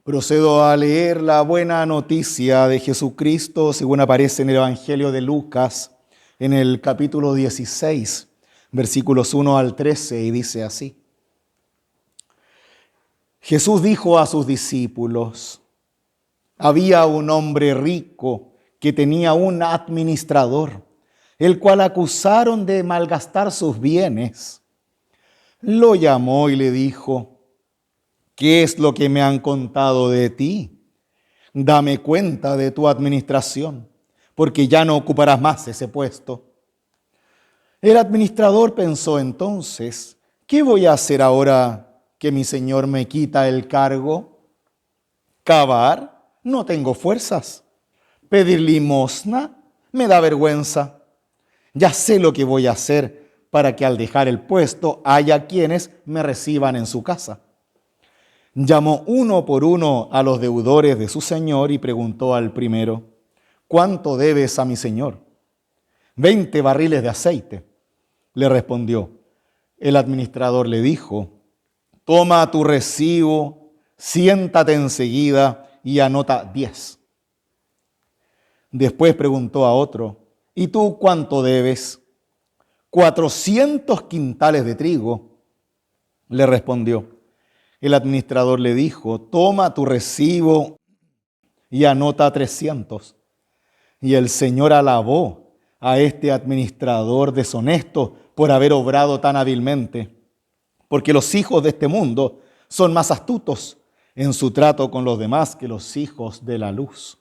Procedo a leer la buena noticia de Jesucristo según aparece en el Evangelio de Lucas, en el capítulo 16, versículos 1 al 13, y dice así. Jesús dijo a sus discípulos: había un hombre rico que tenía un administrador, el cual acusaron de malgastar sus bienes. Lo llamó y le dijo: ¿qué es lo que me han contado de ti? Dame cuenta de tu administración, porque ya no ocuparás más ese puesto. El administrador pensó entonces: ¿qué voy a hacer ahora que mi señor me quita el cargo? ¿Cavar? No tengo fuerzas. ¿Pedir limosna? Me da vergüenza. Ya sé lo que voy a hacer para que al dejar el puesto haya quienes me reciban en su casa. Llamó uno por uno a los deudores de su señor y preguntó al primero: ¿cuánto debes a mi señor? 20 barriles de aceite. Le respondió. El administrador le dijo: toma tu recibo, siéntate enseguida y anota 10. Después preguntó a otro: ¿y tú cuánto debes? 400 quintales de trigo. Le respondió. El administrador le dijo: toma tu recibo y anota 300. Y el Señor alabó a este administrador deshonesto por haber obrado tan hábilmente, porque los hijos de este mundo son más astutos en su trato con los demás que los hijos de la luz.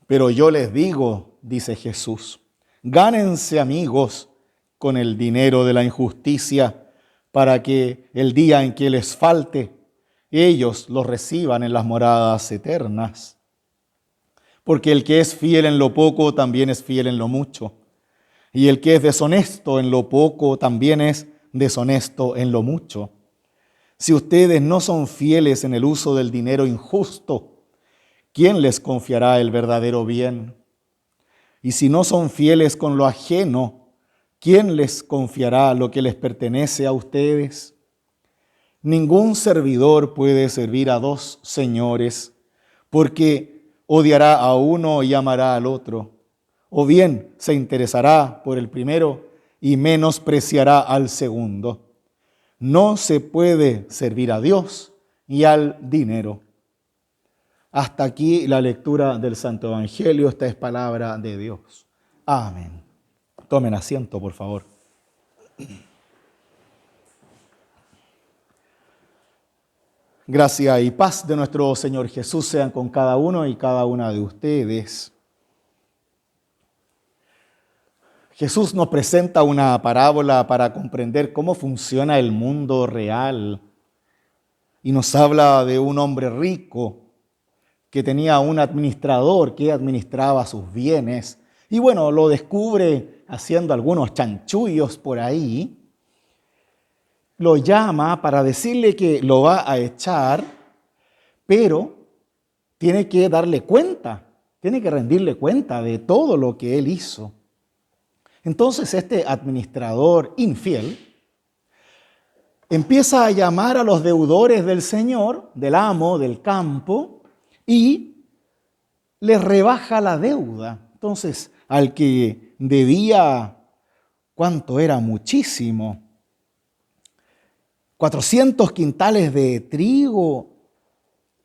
Pero yo les digo, dice Jesús, gánense amigos con el dinero de la injusticia, para que el día en que les falte, ellos los reciban en las moradas eternas. Porque el que es fiel en lo poco, también es fiel en lo mucho. Y el que es deshonesto en lo poco, también es deshonesto en lo mucho. Si ustedes no son fieles en el uso del dinero injusto, ¿quién les confiará el verdadero bien? Y si no son fieles con lo ajeno, ¿quién les confiará lo que les pertenece a ustedes? Ningún servidor puede servir a dos señores, porque odiará a uno y amará al otro, o bien se interesará por el primero y menospreciará al segundo. No se puede servir a Dios y al dinero. Hasta aquí la lectura del Santo Evangelio. Esta es palabra de Dios. Amén. Tomen asiento, por favor. Gracia y paz de nuestro Señor Jesús sean con cada uno y cada una de ustedes. Jesús nos presenta una parábola para comprender cómo funciona el mundo real. Y nos habla de un hombre rico que tenía un administrador que administraba sus bienes. Y bueno, lo descubre haciendo algunos chanchullos por ahí. Lo llama para decirle que lo va a echar, pero tiene que darle cuenta, tiene que rendirle cuenta de todo lo que él hizo. Entonces este administrador infiel empieza a llamar a los deudores del señor, del amo, del campo, y les rebaja la deuda. Entonces, al que debía, ¿cuánto era? Muchísimo. 400 quintales de trigo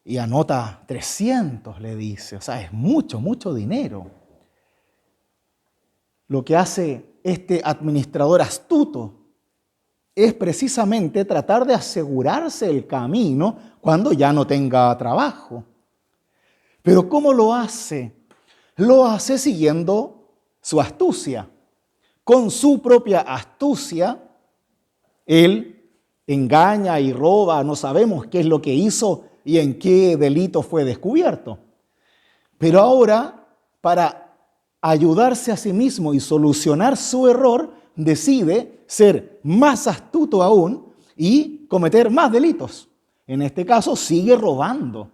y anota 300, le dice. O sea, es mucho, mucho dinero. Lo que hace este administrador astuto es precisamente tratar de asegurarse el camino cuando ya no tenga trabajo. Pero ¿cómo lo hace? Lo hace siguiendo su astucia. Con su propia astucia, él engaña y roba. No sabemos qué es lo que hizo y en qué delito fue descubierto. Pero ahora, para ayudarse a sí mismo y solucionar su error, decide ser más astuto aún y cometer más delitos. En este caso, sigue robando.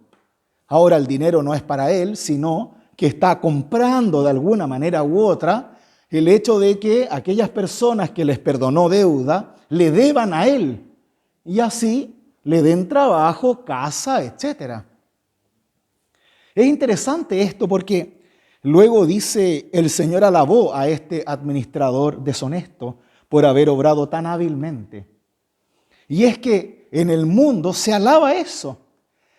Ahora el dinero no es para él, sino que está comprando de alguna manera u otra el hecho de que aquellas personas que les perdonó deuda le deban a él. Y así le den trabajo, casa, etc. Es interesante esto porque luego dice, el Señor alabó a este administrador deshonesto por haber obrado tan hábilmente. Y es que en el mundo se alaba eso,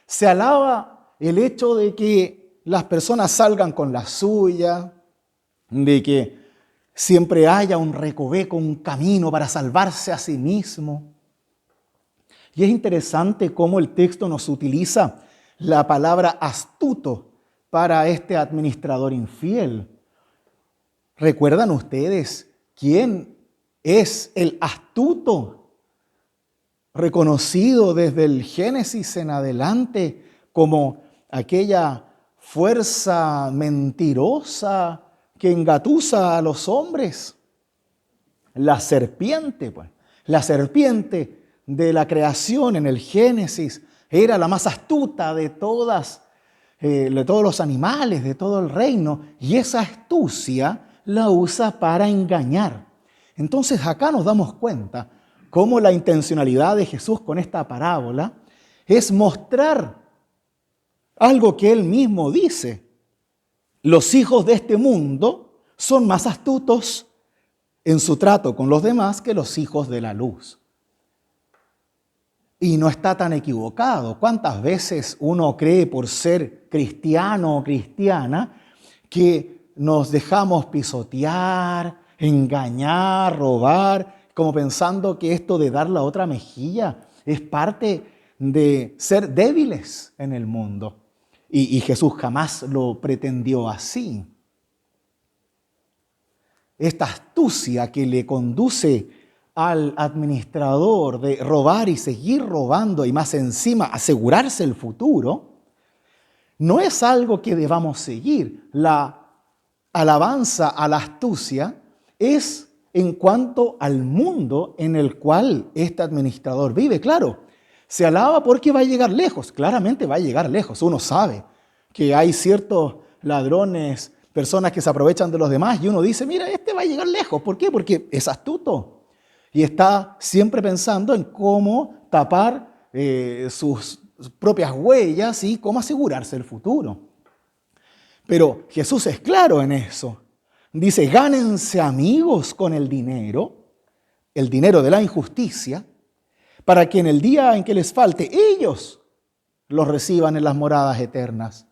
se alaba el hecho de que las personas salgan con la suya, de que siempre haya un recoveco, un camino para salvarse a sí mismo. Y es interesante cómo el texto nos utiliza la palabra astuto para este administrador infiel. ¿Recuerdan ustedes quién es el astuto? Reconocido desde el Génesis en adelante como aquella fuerza mentirosa que engatusa a los hombres. La serpiente, pues. La serpiente de la creación en el Génesis era la más astuta de todos los animales, de todo el reino, y esa astucia la usa para engañar. Entonces acá nos damos cuenta cómo la intencionalidad de Jesús con esta parábola es mostrar algo que él mismo dice. Los hijos de este mundo son más astutos en su trato con los demás que los hijos de la luz. Y no está tan equivocado. ¿Cuántas veces uno cree por ser cristiano o cristiana que nos dejamos pisotear, engañar, robar, como pensando que esto de dar la otra mejilla es parte de ser débiles en el mundo? Y Jesús jamás lo pretendió así. Esta astucia que le conduce al administrador de robar y seguir robando y más encima asegurarse el futuro, no es algo que debamos seguir. La alabanza a la astucia es en cuanto al mundo en el cual este administrador vive. Claro, se alaba porque va a llegar lejos, claramente va a llegar lejos. Uno sabe que hay ciertos ladrones, personas que se aprovechan de los demás y uno dice, mira, este va a llegar lejos. ¿Por qué? Porque es astuto y está siempre pensando en cómo tapar sus propias huellas y cómo asegurarse el futuro. Pero Jesús es claro en eso. Dice, gánense amigos con el dinero de la injusticia, para que en el día en que les falte, ellos los reciban en las moradas eternas.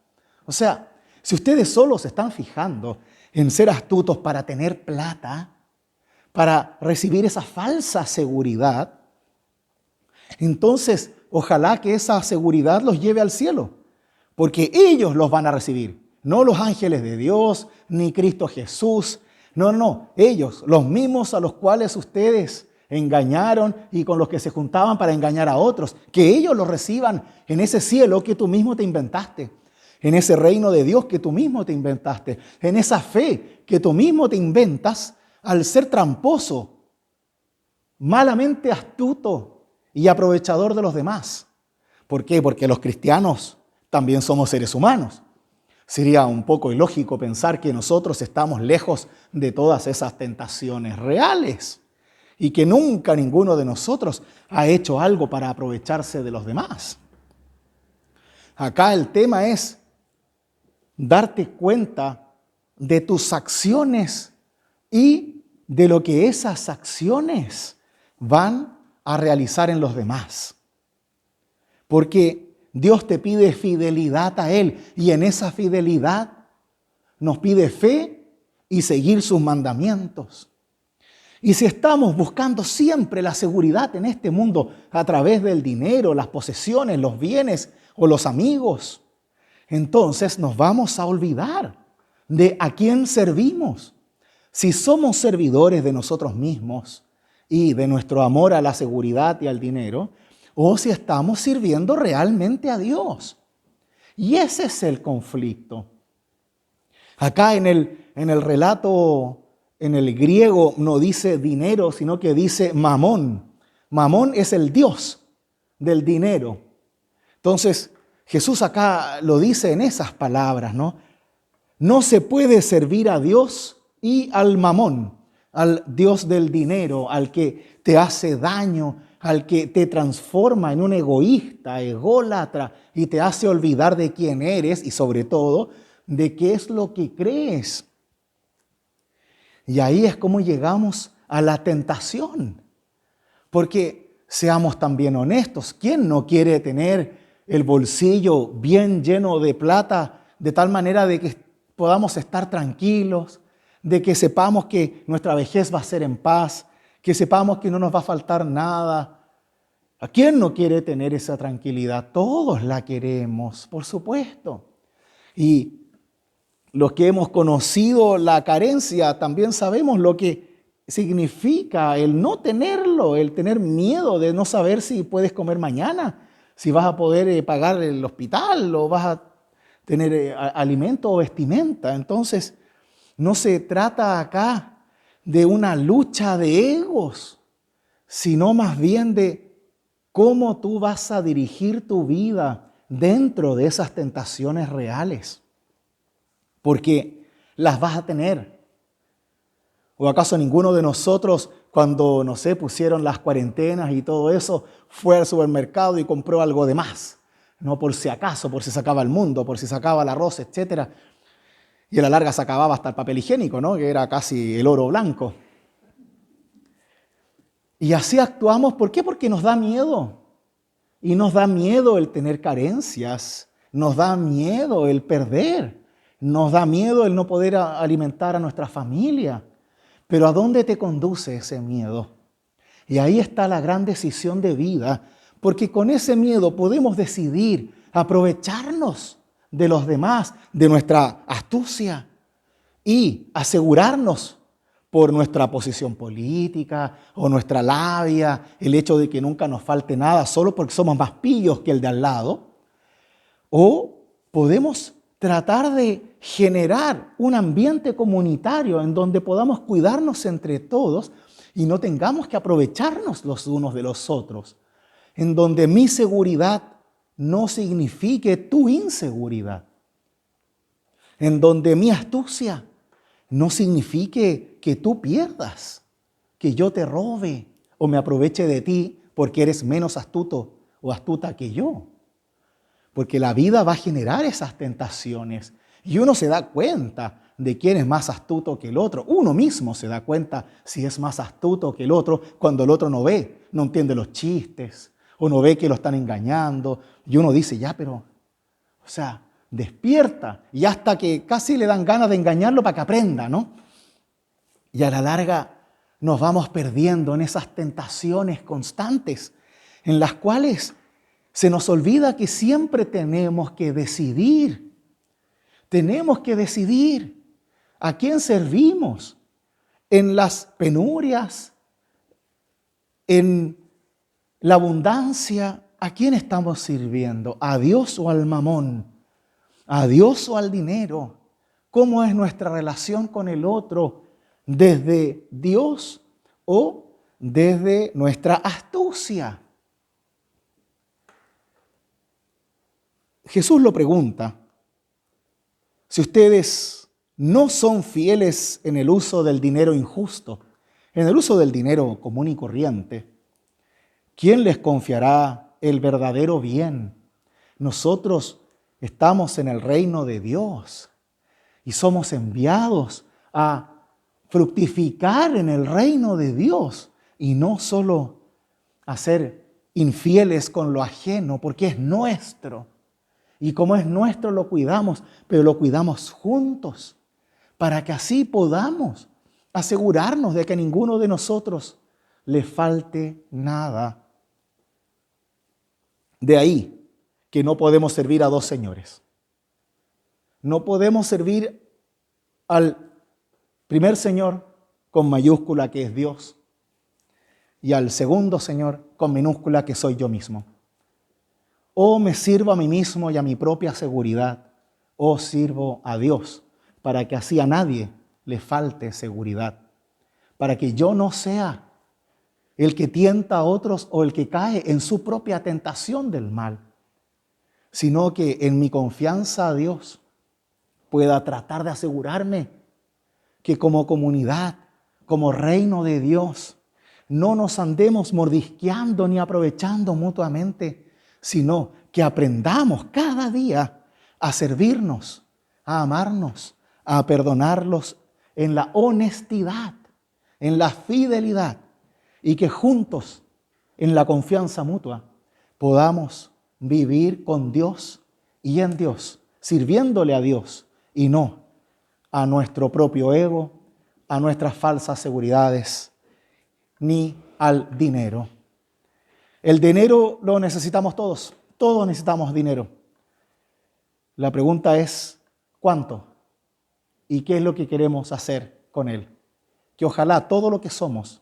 O sea, si ustedes solo se están fijando en ser astutos para tener plata, para recibir esa falsa seguridad, entonces ojalá que esa seguridad los lleve al cielo, porque ellos los van a recibir, no los ángeles de Dios, ni Cristo Jesús, no, ellos, los mismos a los cuales ustedes engañaron y con los que se juntaban para engañar a otros, que ellos los reciban en ese cielo que tú mismo te inventaste, en ese reino de Dios que tú mismo te inventaste, en esa fe que tú mismo te inventas al ser tramposo, malamente astuto y aprovechador de los demás. ¿Por qué? Porque los cristianos también somos seres humanos. Sería un poco ilógico pensar que nosotros estamos lejos de todas esas tentaciones reales y que nunca ninguno de nosotros ha hecho algo para aprovecharse de los demás. Acá el tema es darte cuenta de tus acciones y de lo que esas acciones van a realizar en los demás. Porque Dios te pide fidelidad a Él y en esa fidelidad nos pide fe y seguir sus mandamientos. Y si estamos buscando siempre la seguridad en este mundo a través del dinero, las posesiones, los bienes o los amigos, entonces nos vamos a olvidar de a quién servimos. Si somos servidores de nosotros mismos y de nuestro amor a la seguridad y al dinero, o si estamos sirviendo realmente a Dios. Y ese es el conflicto. Acá en el relato, en el griego, no dice dinero, sino que dice mamón. Mamón es el Dios del dinero. Entonces, Jesús acá lo dice en esas palabras, ¿no? No se puede servir a Dios y al mamón, al Dios del dinero, al que te hace daño al que te transforma en un egoísta, ególatra, y te hace olvidar de quién eres y sobre todo de qué es lo que crees. Y ahí es como llegamos a la tentación. Porque seamos también honestos, ¿quién no quiere tener el bolsillo bien lleno de plata de tal manera de que podamos estar tranquilos, de que sepamos que nuestra vejez va a ser en paz, que sepamos que no nos va a faltar nada? ¿A quién no quiere tener esa tranquilidad? Todos la queremos, por supuesto. Y los que hemos conocido la carencia también sabemos lo que significa el no tenerlo, el tener miedo de no saber si puedes comer mañana, si vas a poder pagar el hospital o vas a tener alimento o vestimenta. Entonces, no se trata acá de una lucha de egos, sino más bien de cómo tú vas a dirigir tu vida dentro de esas tentaciones reales. Porque las vas a tener. ¿O acaso ninguno de nosotros, cuando, no sé, pusieron las cuarentenas y todo eso, fue al supermercado y compró algo de más? No por si acaso, por si se acaba el mundo, por si se acaba el arroz, etc. Y a la larga se acababa hasta el papel higiénico, ¿no? Que era casi el oro blanco. Y así actuamos, ¿por qué? Porque nos da miedo. Y nos da miedo el tener carencias, nos da miedo el perder, nos da miedo el no poder alimentar a nuestra familia. Pero ¿a dónde te conduce ese miedo? Y ahí está la gran decisión de vida, porque con ese miedo podemos decidir aprovecharnos de los demás, de nuestra astucia y asegurarnos por nuestra posición política o nuestra labia, el hecho de que nunca nos falte nada solo porque somos más pillos que el de al lado. O podemos tratar de generar un ambiente comunitario en donde podamos cuidarnos entre todos y no tengamos que aprovecharnos los unos de los otros, en donde mi seguridad no signifique tu inseguridad, en donde mi astucia no signifique que tú pierdas, que yo te robe o me aproveche de ti porque eres menos astuto o astuta que yo. Porque la vida va a generar esas tentaciones y uno se da cuenta de quién es más astuto que el otro. Uno mismo se da cuenta si es más astuto que el otro cuando el otro no ve, no entiende los chistes o no ve que lo están engañando. Y uno dice, ya, pero, o sea, despierta. Y hasta que casi le dan ganas de engañarlo para que aprenda, ¿no? Y a la larga nos vamos perdiendo en esas tentaciones constantes en las cuales se nos olvida que siempre tenemos que decidir. Tenemos que decidir a quién servimos en las penurias, en la abundancia. ¿A quién estamos sirviendo? ¿A Dios o al mamón? ¿A Dios o al dinero? ¿Cómo es nuestra relación con el otro? ¿Desde Dios o desde nuestra astucia? Jesús lo pregunta, si ustedes no son fieles en el uso del dinero injusto, en el uso del dinero común y corriente, ¿quién les confiará el verdadero bien? Nosotros estamos en el reino de Dios y somos enviados a fructificar en el reino de Dios y no solo a ser infieles con lo ajeno, porque es nuestro. Y como es nuestro, lo cuidamos, pero lo cuidamos juntos, para que así podamos asegurarnos de que a ninguno de nosotros le falte nada. De ahí que no podemos servir a dos señores. No podemos servir al primer Señor con mayúscula, que es Dios, y al segundo Señor con minúscula, que soy yo mismo. O me sirvo a mí mismo y a mi propia seguridad, o sirvo a Dios, para que así a nadie le falte seguridad, para que yo no sea el que tienta a otros o el que cae en su propia tentación del mal, sino que en mi confianza a Dios pueda tratar de asegurarme que como comunidad, como reino de Dios, no nos andemos mordisqueando ni aprovechando mutuamente, sino que aprendamos cada día a servirnos, a amarnos, a perdonarlos en la honestidad, en la fidelidad, y que juntos, en la confianza mutua, podamos vivir con Dios y en Dios, sirviéndole a Dios y no a nuestro propio ego, a nuestras falsas seguridades, ni al dinero. El dinero lo necesitamos todos, todos necesitamos dinero. La pregunta es, ¿cuánto? ¿Y qué es lo que queremos hacer con él? Que ojalá todo lo que somos,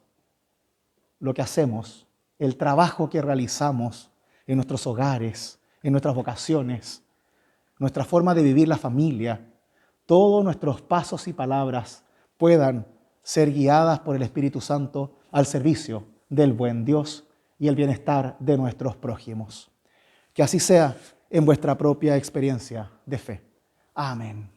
lo que hacemos, el trabajo que realizamos en nuestros hogares, en nuestras vocaciones, nuestra forma de vivir la familia, todos nuestros pasos y palabras puedan ser guiadas por el Espíritu Santo al servicio del buen Dios y el bienestar de nuestros prójimos. Que así sea en vuestra propia experiencia de fe. Amén.